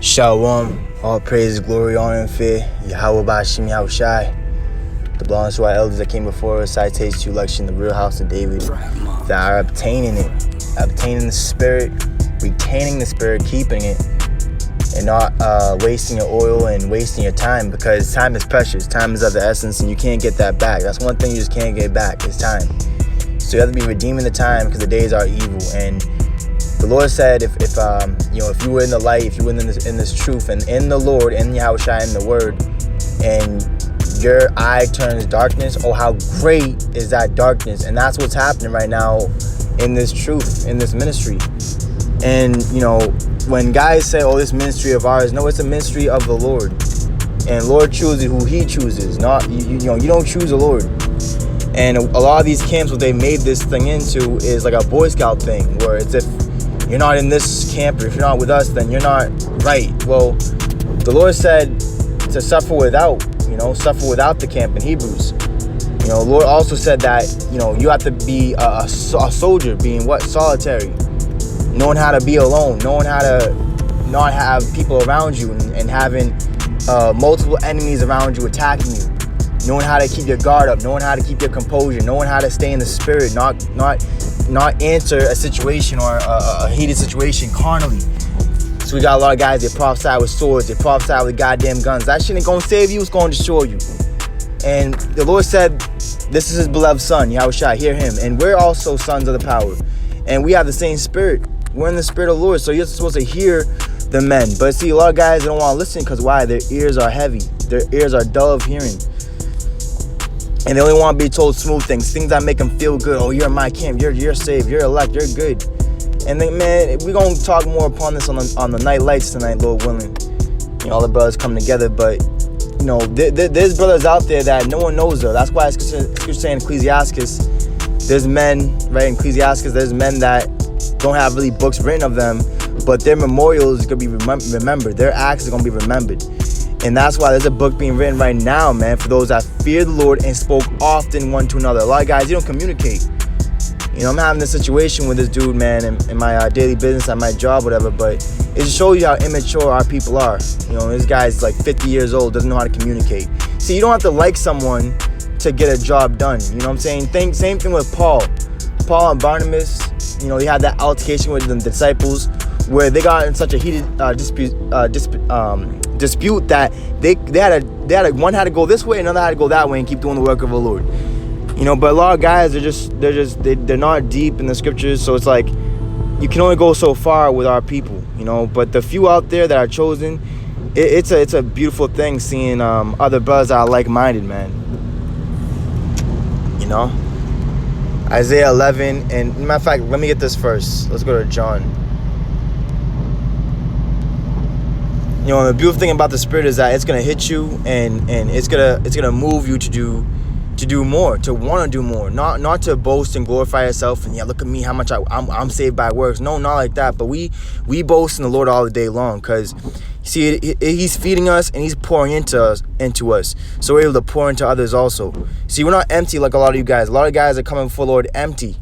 Shalom, all praise, glory, honor, and fear. Yahweh Bashim Yahushai. The blessed white elders that came before us, citates to election, the real house of David, that are obtaining it, obtaining the spirit, retaining the spirit, keeping it, and not wasting your oil and wasting your time, because time is precious. Time is of the essence, and you can't get that back. That's one thing you just can't get back, is time. So you have to be redeeming the time, because the days are evil. And the Lord said, if you were in the light, if you were in this truth, and in the Lord, in Yahushua, in the Word, and your eye turns darkness, oh, how great is that darkness? And that's what's happening right now in this truth, in this ministry. And when guys say, oh, this ministry of ours, no, it's a ministry of the Lord. And Lord chooses who He chooses, not you don't choose the Lord. And a lot of these camps, what they made this thing into is like a Boy Scout thing, where it's if you're not in this camp, or if you're not with us, then you're not right. Well, the Lord said to suffer without the camp in Hebrews. The Lord also said that, you have to be a soldier, being what? Solitary. Knowing how to be alone, knowing how to not have people around you, and having multiple enemies around you attacking you. Knowing how to keep your guard up, knowing how to keep your composure, knowing how to stay in the spirit, not answer a situation or a heated situation carnally. So we got a lot of guys that prophesy with swords, they prophesy with goddamn guns. That shit ain't gonna save you, it's gonna destroy you. And the Lord said, this is His beloved Son, Yahushua, hear Him. And we're also sons of the power. And we have the same spirit. We're in the spirit of the Lord, so you're supposed to hear the men. But see, a lot of guys don't want to listen, because why? Their ears are heavy. Their ears are dull of hearing. And they only want to be told smooth things that make them feel good. Oh, you're in my camp. You're saved. You're elect. You're good. And then, man, we're going to talk more upon this on the night lights tonight, Lord willing. All the brothers come together. But, there's brothers out there that no one knows of. That's why it's saying in Ecclesiastes, there's men, right, in Ecclesiastes, there's men that don't have really books written of them, but their memorials is going to be remembered. Their acts are going to be remembered. And that's why there's a book being written right now, man, for those that fear the Lord and spoke often one to another. A lot of guys, you don't communicate. I'm having this situation with this dude, man, in my daily business, at my job, whatever, but it just shows you how immature our people are. This guy's like 50 years old, doesn't know how to communicate. See, you don't have to like someone to get a job done. You know what I'm saying? Same thing with Paul. Paul and Barnabas, they had that altercation with the disciples where they got in such a heated dispute that they had one had to go this way, another had to go that way, and keep doing the work of the Lord. But a lot of guys they're not deep in the scriptures, so it's like you can only go so far with our people. But the few out there that are chosen, it's a beautiful thing seeing other brothers that are like-minded, man. Isaiah 11, and matter of fact, let me get this first. Let's go to John. The beautiful thing about the spirit is that it's gonna hit you, and it's gonna move you to do more, to want to do more, not to boast and glorify yourself and look at me, how much I'm saved by works. No, not like that. But we boast in the Lord all the day long, because see, He's feeding us and He's pouring into us, so we're able to pour into others also. See, we're not empty like a lot of you guys. A lot of guys are coming before the Lord empty.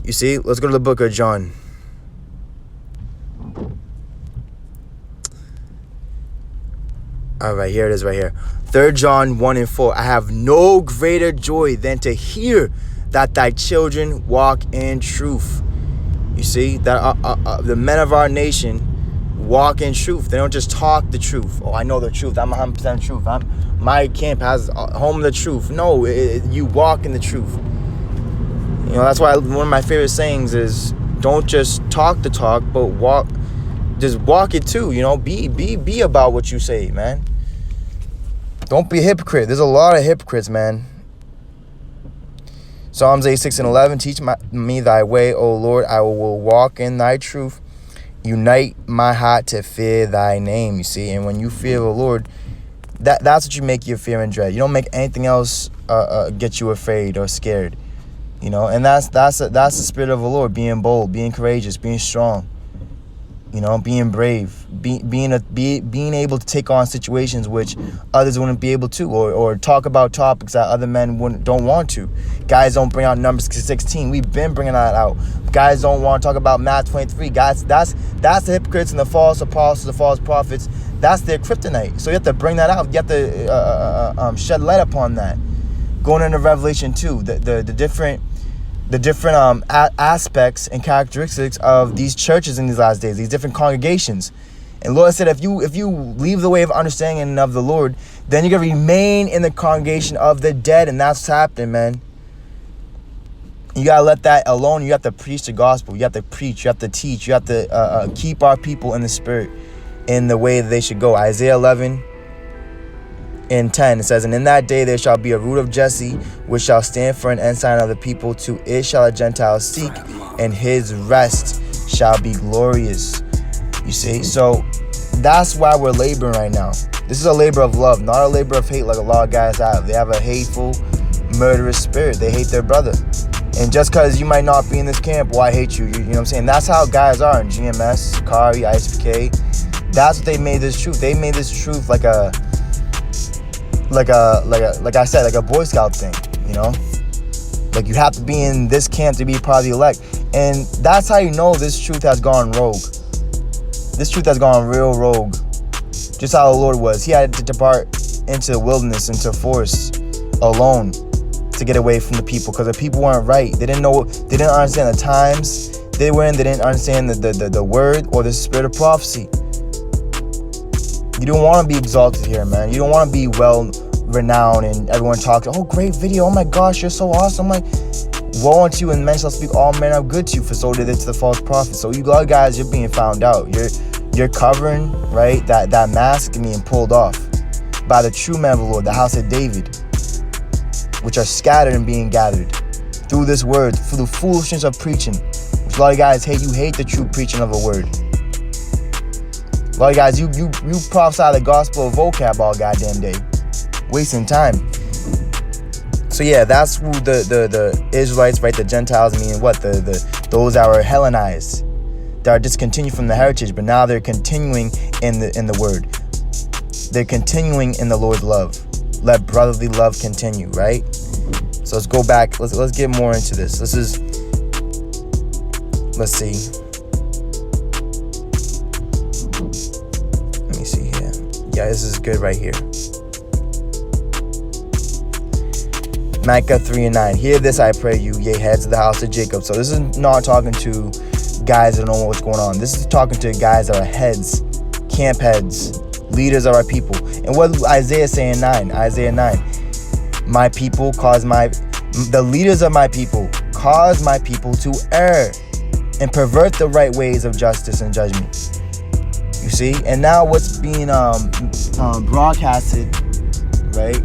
You see, let's go to the book of John. All right, here it is right here. 3 John 1 and 4. I have no greater joy than to hear that thy children walk in truth. You see, that the men of our nation walk in truth. They don't just talk the truth. Oh, I know the truth. I'm 100% truth. My camp has home of the truth. No, you walk in the truth. That's why one of my favorite sayings is, don't just talk the talk, but walk. Just walk it too. Be about what you say, man. Don't be a hypocrite. There's a lot of hypocrites, man. Psalms 86 and 11. Teach me thy way, O Lord. I will walk in thy truth. Unite my heart to fear thy name. You see, and when you fear the Lord, that's what you make your fear and dread. You don't make anything else get you afraid or scared. And that's the spirit of the Lord, being bold, being courageous, being strong. You know, being brave, being able to take on situations which others wouldn't be able to, or talk about topics that other men don't want to. Guys don't bring out Numbers 16. We've been bringing that out. Guys don't want to talk about Matthew 23. Guys, that's the hypocrites and the false apostles, the false prophets. That's their kryptonite. So you have to bring that out. You have to shed light upon that. Going into Revelation 2, the different aspects and characteristics of these churches in these last days, these different congregations. And Lord said, if you leave the way of understanding of the Lord, then you're going to remain in the congregation of the dead. And that's what's happening, man. You got to let that alone. You have to preach the gospel. You have to preach. You have to teach. You have to keep our people in the spirit, in the way that they should go. Isaiah 11 and 10, it says, and in that day there shall be a root of Jesse, which shall stand for an ensign of the people. To it shall the Gentiles seek, and his rest shall be glorious. You see? So that's why we're laboring right now. This is a labor of love, not a labor of hate like a lot of guys have. They have a hateful, murderous spirit. They hate their brother. And just because you might not be in this camp, well, I hate you. You know what I'm saying? That's how guys are in GMS, Sakari, ISPK. That's what they made this truth. They made this truth like I said, like a Boy Scout thing, you know? Like you have to be in this camp to be part of the elect. And that's how you know this truth has gone rogue. This truth has gone real rogue. Just how the Lord was. He had to depart into the wilderness, into forest, alone, to get away from the people, because the people weren't right. They didn't understand the times they were in. They didn't understand the word or the spirit of prophecy. You don't want to be exalted here, man. You don't want to be well renowned and everyone talks, oh, great video, oh my gosh, you're so awesome. Like, woe unto you, and men shall speak all men are good to you, for so did it to the false prophets. So you guys, you're being found out. You're covering, right, that mask being pulled off by the true men of the Lord, the house of David, which are scattered and being gathered through this word, through the foolishness of preaching, which a lot of guys hate. You hate the true preaching of a word. A lot of guys, you prophesy the gospel of vocab all goddamn day, wasting time. So yeah, that's who the Israelites, right? The Gentiles, meaning what? Those that were Hellenized, that are discontinued from the heritage, but now they're continuing in the word. They're continuing in the Lord's love. Let brotherly love continue, right? So let's go back. Let's get more into this. Let's see. Yeah, this is good right here. Micah 3:9. Hear this, I pray you, ye heads of the house of Jacob. So this is not talking to guys that don't know what's going on. This is talking to guys that are heads, camp heads, leaders of our people. And what Isaiah say in 9? Isaiah 9. My people the leaders of my people cause my people to err and pervert the right ways of justice and judgment. You see? And now what's being broadcasted, right,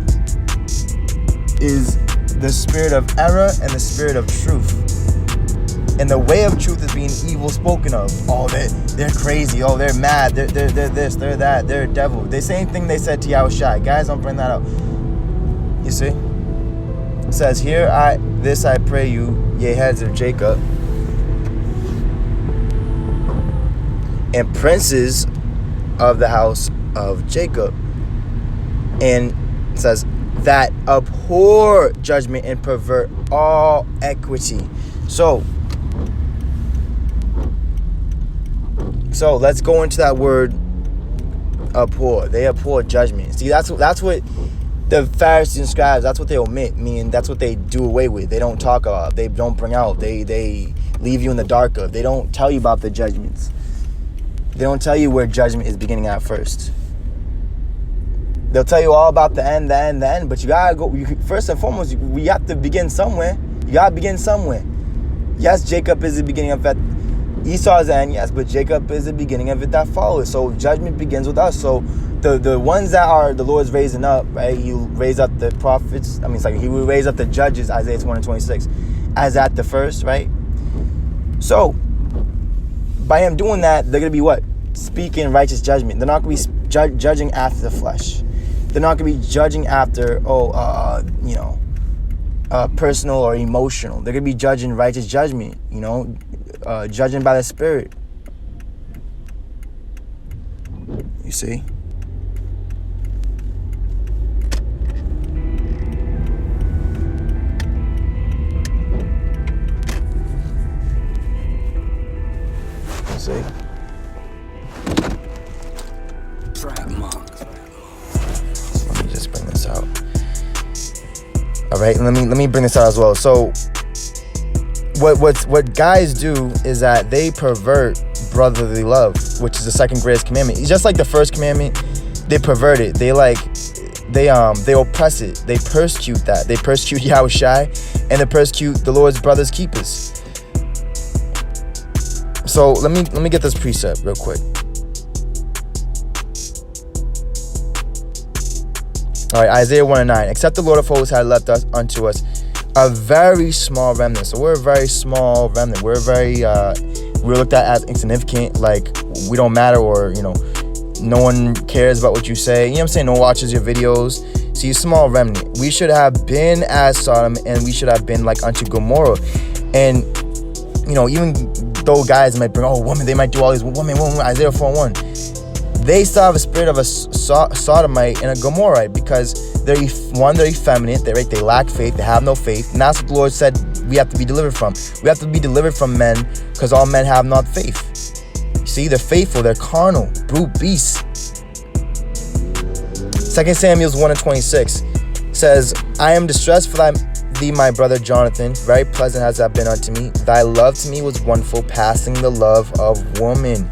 is the spirit of error and the spirit of truth. And the way of truth is being evil spoken of. Oh, they're crazy. Oh, they're mad. They're this, they're that. They're a devil. The same thing they said to Yahushua. Guys, don't bring that up. You see? It says, here I pray you, ye heads of Jacob, and princes of the house of Jacob. And it says, that abhor judgment and pervert all equity. So let's go into that word abhor. They abhor judgment. See, that's what the Pharisees and scribes, that's what they omit, meaning that's what they do away with. They don't talk about, they don't bring out, they leave you in the dark of. They don't tell you about the judgments. They don't tell you where judgment is beginning at first. They'll tell you all about the end, but you gotta go. First and foremost, we have to begin somewhere. You gotta begin somewhere. Yes, Jacob is the beginning of that. Esau's the end, yes, but Jacob is the beginning of it that follows. So judgment begins with us. So the ones that are the Lord's raising up, right? He will raise up the prophets. He will raise up the judges, Isaiah 20:26, as at the first, right? So by him doing that, they're gonna be what? Speaking righteous judgment. They're not gonna be judging after the flesh. They're not going to be judging after, personal or emotional. They're going to be judging righteous judgment, judging by the Spirit. You see? You see? Let me just bring this out. All right, let me bring this out as well. So what guys do is that they pervert brotherly love, which is the second greatest commandment. It's just like the first commandment, they pervert it. They oppress it. They persecute that. They persecute Yahushai, and they persecute the Lord's brother's keepers. So let me get this precept real quick. All right, Isaiah 1:9. Except the Lord of hosts had left us unto us a very small remnant. So we're a very small remnant. We're looked at as insignificant, like we don't matter, or no one cares about what you say. You know what I'm saying? No one watches your videos. See, a small remnant. We should have been as Sodom, and we should have been like unto Gomorrah. And even though guys might bring, women, they might do all these women, Isaiah 4:1. They still have a spirit of a Sodomite and a Gomorrahite, because they're effeminate, they lack faith, they have no faith, and that's what the Lord said we have to be delivered from. We have to be delivered from men, because all men have not faith. See, they're faithful, they're carnal, brute beasts. 2 Samuel 1:26 says, I am distressed for thee, my brother Jonathan, very pleasant has that been unto me. Thy love to me was wonderful, passing the love of woman.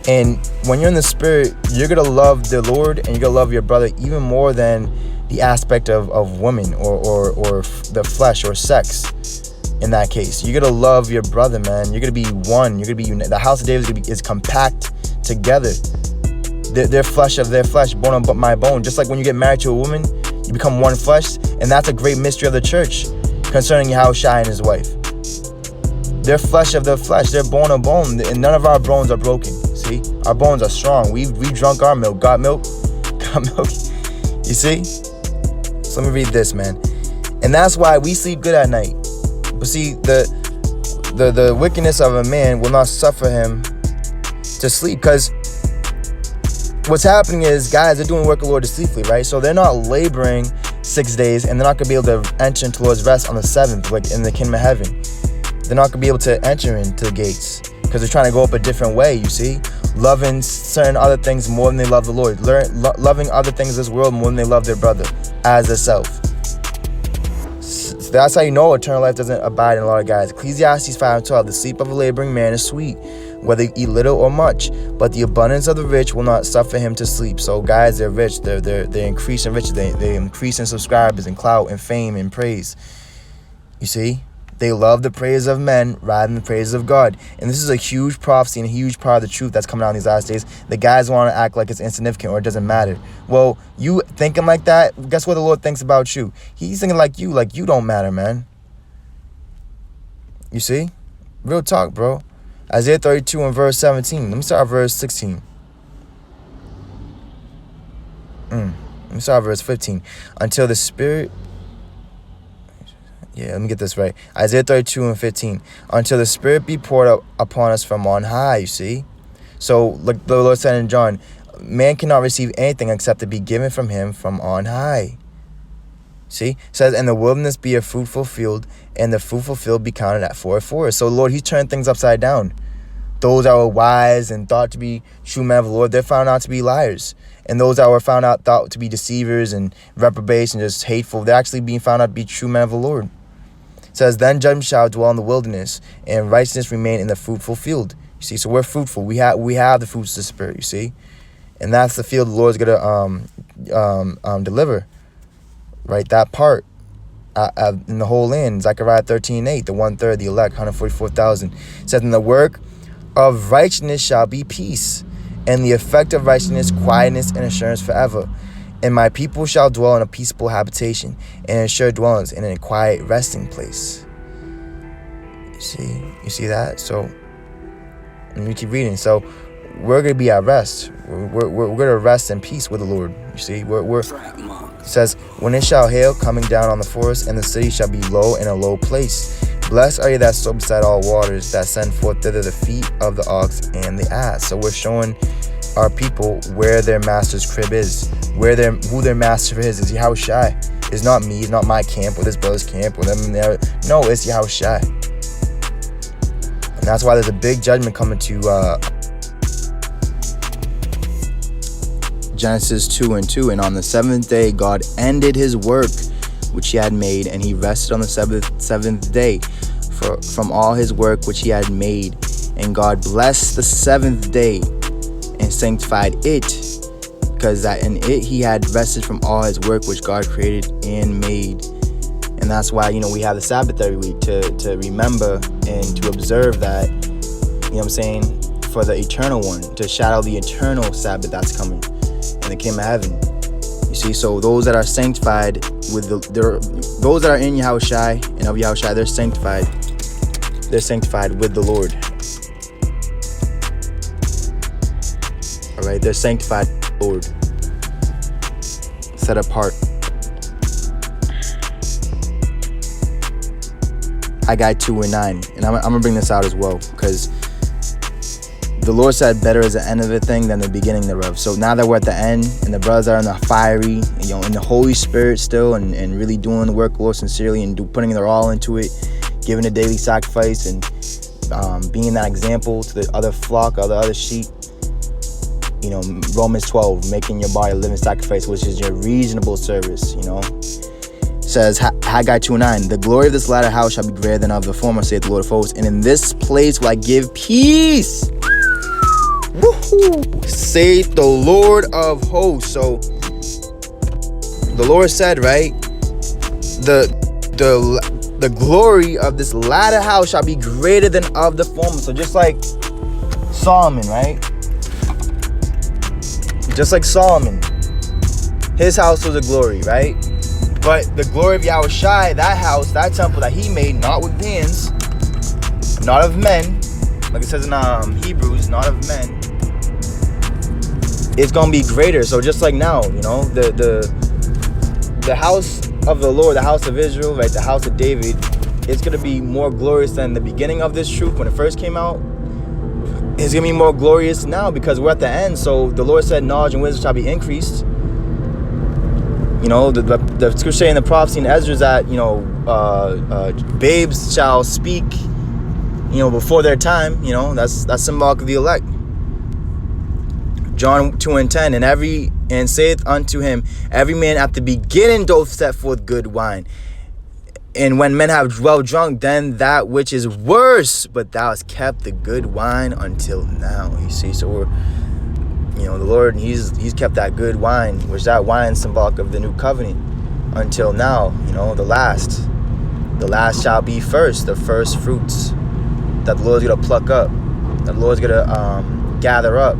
And when you're in the spirit, you're going to love the Lord, and you're going to love your brother even more than the aspect of women or the flesh or sex. In that case, you're going to love your brother, man. You're going to be one. You're going to be united. The house of David is compact together. They're flesh of their flesh, bone of my bone. Just like when you get married to a woman, you become one flesh. And that's a great mystery of the church concerning Yahushua and his wife. They're flesh of their flesh. They're bone of bone. And none of our bones are broken. See? Our bones are strong. We drunk our milk. Got milk? Got milk. You see? So let me read this, man. And that's why we sleep good at night. But see, the wickedness of a man will not suffer him to sleep. Because what's happening is, guys, they're doing work of the Lord deceitfully, right? So they're not laboring 6 days, and they're not going to be able to enter into the Lord's rest on the 7th, like in the kingdom of heaven. They're not going to be able to enter into the gates, because they're trying to go up a different way, you see? Loving certain other things more than they love the Lord. Loving other things in this world more than they love their brother as themselves. So that's how you know eternal life doesn't abide in a lot of guys. Ecclesiastes 5:12. The sleep of a laboring man is sweet, whether you eat little or much, but the abundance of the rich will not suffer him to sleep. So guys, they're rich. They increase in riches. They increase in subscribers and clout and fame and praise. You see? They love the praise of men rather than the praise of God. And this is a huge prophecy and a huge part of the truth that's coming out in these last days. The guys want to act like it's insignificant or it doesn't matter. Well, you thinking like that, guess what the Lord thinks about you? He's thinking like you don't matter, man. You see? Real talk, bro. Isaiah 32 and verse 17. Let me start at verse 16. Let me start at verse 15. Until the Spirit... Yeah, let me get this right. Isaiah 32 and 15. Until the Spirit be poured out upon us from on high, you see? So, like the Lord said in John, man cannot receive anything except to be given from him from on high. See? It says, and the wilderness be a fruitful field, and the fruitful field be counted at for a forest. So, Lord, he's turned things upside down. Those that were wise and thought to be true men of the Lord, they're found out to be liars. And those that were found out thought to be deceivers and reprobates and just hateful, they're actually being found out to be true men of the Lord. It says, then judgment shall dwell in the wilderness, and righteousness remain in the fruitful field. You see, so we're fruitful. We have the fruits of the Spirit, you see? And that's the field the Lord's going to deliver, right? That part in the whole land. Zechariah 13:8, the 1/3, the elect, 144,000. It says, and the work of righteousness shall be peace, and the effect of righteousness, quietness and assurance forever. And my people shall dwell in a peaceable habitation, and in sure dwellings, and in a quiet resting place. You see that? So, let me keep reading. So, we're going to be at rest. We're going to rest in peace with the Lord. You see? It says, when it shall hail coming down on the forest, and the city shall be low in a low place. Blessed are you that sow beside all waters, that send forth thither the feet of the ox and the ass. So we're showing our people where their master's crib is, who their master is Yahushai. It's not me, it's not my camp or this brother's camp or them there. No, it's Yahushai. And that's why there's a big judgment coming to Genesis 2:2. And on the seventh day, God ended his work which he had made, and he rested on the seventh day from all his work which he had made. And God blessed the seventh day and sanctified it, because that in it he had rested from all his work which God created and made. And that's why, we have the Sabbath every week to remember and to observe that, for the eternal one, to shadow the eternal Sabbath that's coming in the kingdom of heaven. You see, so those that are sanctified those that are in Yahushai and of Yahushai, they're sanctified with the Lord. All right, they're sanctified with the Lord, set apart. Haggai 2:9, and I'm gonna bring this out as well, because the Lord said, "Better is the end of a thing than the beginning thereof." So now that we're at the end, and the brothers are in the fiery, in the Holy Spirit still, and really doing the work, Lord, sincerely, and putting their all into it, giving a daily sacrifice, and being that example to the other flock, other sheep. Romans 12, making your body a living sacrifice, which is your reasonable service. Says Haggai 2:9, "The glory of this latter house shall be greater than of the former, saith the Lord of hosts, and in this place will I give peace. Woohoo! Saith the Lord of hosts." So the Lord said, right? The glory of this latter house shall be greater than of the former. So just like Solomon, right? Just like Solomon, his house was a glory, right? But the glory of Yahushai, that house, that temple that he made, not with hands, not of men, like it says in Hebrews, not of men, it's gonna be greater. So just like now, the house of the Lord, the house of Israel, right, the house of David, it's gonna be more glorious than the beginning of this truth when it first came out. It's gonna be more glorious now because we're at the end. So the Lord said, "Knowledge and wisdom shall be increased." The scripture in the prophecy in Ezra is that babes shall speak, before their time. That's symbolic of the elect. John 2:10, and saith unto him, "Every man at the beginning doth set forth good wine, and when men have well drunk, then that which is worse. But thou hast kept the good wine until now." You see, so we're, the Lord, He's kept that good wine, which that wine is symbolic of the new covenant, until now. The last shall be first, the first fruits that the Lord's gonna pluck up, that the Lord's gonna gather up,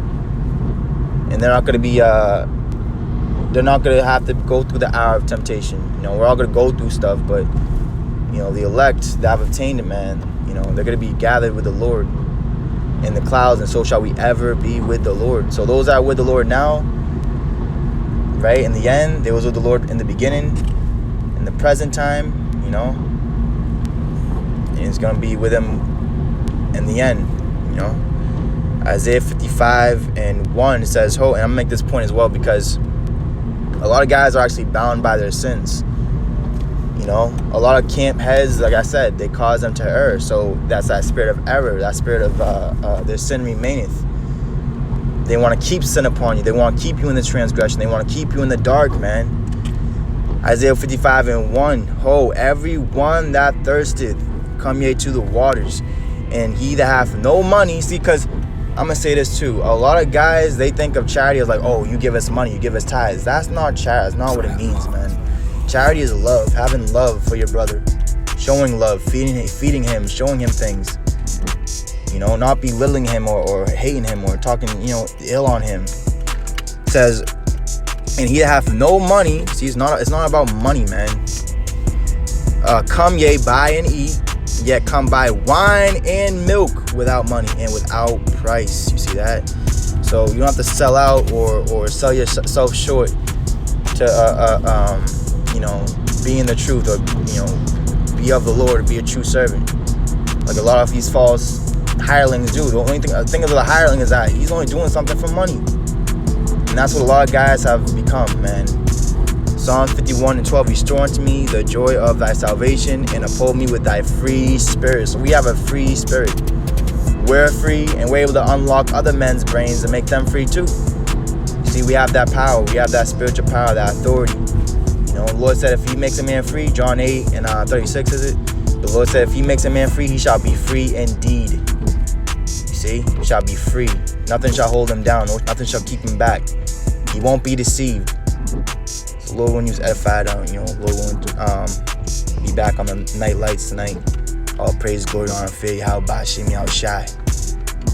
and they're not gonna have to go through the hour of temptation. We're all gonna go through stuff, but the elect that have obtained it, man, they're gonna be gathered with the Lord in the clouds, and so shall we ever be with the Lord. So those that are with the Lord now, right, in the end, they was with the Lord in the beginning, in the present time, and it's gonna be with him in the end. Isaiah 55:1 says, and I'm gonna make this point as well, because a lot of guys are actually bound by their sins. A lot of camp heads, like I said, they cause them to err. So that's that spirit of error, that spirit of their sin remaineth. They want to keep sin upon you. They want to keep you in the transgression. They want to keep you in the dark, man. Isaiah 55:1, every one that thirsteth, come ye to the waters, and he that hath no money. See, because I'm going to say this too. A lot of guys, they think of charity as like, you give us money, you give us tithes. That's not charity. That's not what it means, man. Charity is love, having love for your brother, showing love, feeding him, showing him things. Not belittling him or hating him or talking, ill on him. It says, and he that hath no money. See, it's not about money, man. Come ye buy and eat, yet come buy wine and milk without money and without price. You see that? So you don't have to sell out or sell yourself short to be in the truth, or be of the Lord, be a true servant, like a lot of these false hirelings do. The only thing of the hireling is that he's only doing something for money. And that's what a lot of guys have become, man. Psalm 51:12, restore unto me the joy of thy salvation and uphold me with thy free spirit. So we have a free spirit. We're free, and we're able to unlock other men's brains and make them free too. See, we have that power. We have that spiritual power, that authority. You know, the Lord said if he makes a man free, John 8:36 is it? The Lord said if he makes a man free, he shall be free indeed. You see, he shall be free. Nothing shall hold him down. Nothing shall keep him back. He won't be deceived. So Lord, when he was edified, Lord, be back on the night lights tonight. All praise, glory, honor, and fear, Yahweh Bashim, Yahweh Shai.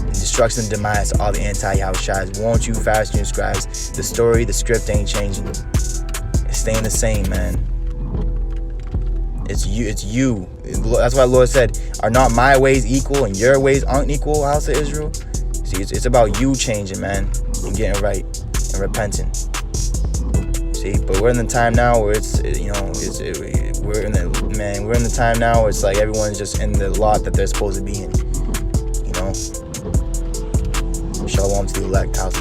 Destruction and demise to all the anti-Yahweh Shais. Won't you, Pharisees and scribes? The story, the script ain't changing. It's staying the same, man. It's you. That's why the Lord said, are not my ways equal and your ways aren't equal, house of Israel? See, it's about you changing, man, and getting right and repenting. See, but we're in the time now where we're in the time now where it's like everyone's just in the lot that they're supposed to be in. You know? Shalom to the elect house.